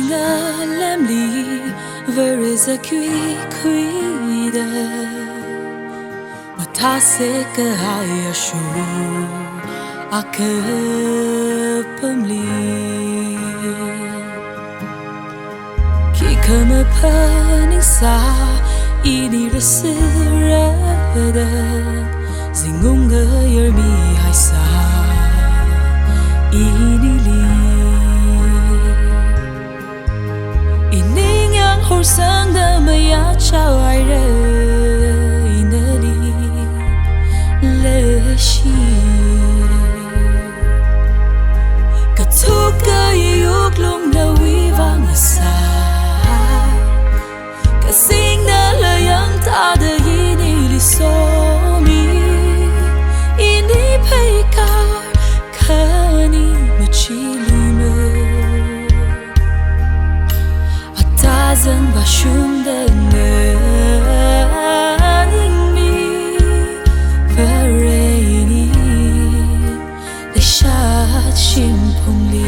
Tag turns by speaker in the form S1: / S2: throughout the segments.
S1: ngalemli Vare zakyui khuida mathasek kahai yarsho akha pamli Khikha maphaningsa Inili rada zingwunga yarmi haisai Inili ningyang horsangda mayachao haira inali leishi Kathuka iwuklung Nawui vang Khingna yang tada inili somi ini pekar kani machilime atazan bashunda ningmi Vare ini leshat shimpongli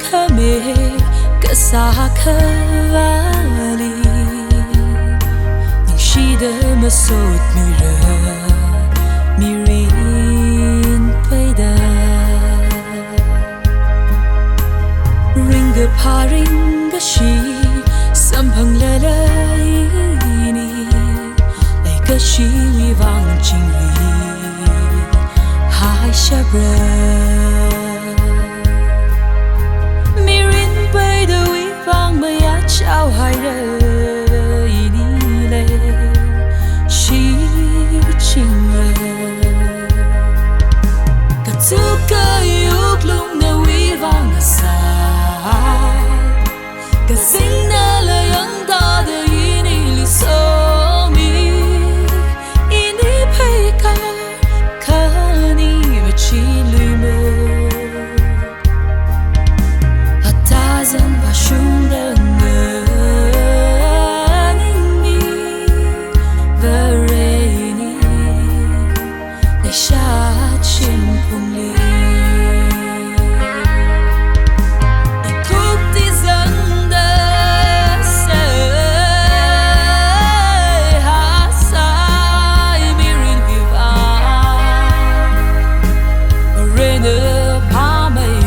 S1: kame kasaka vali shida masot mirin paida ringa paringa shi samphang lalaini like shi vang chingri haisai vang mayachao haira inili shi chinga Kathuka iwuklung Nawui vang Chungsangla Jajo inili somi ini pekar kani machilime atazan bashunda ningmi Vare ini leshat shimpongli ikukti zangda haisai mirin vivang Vare pamli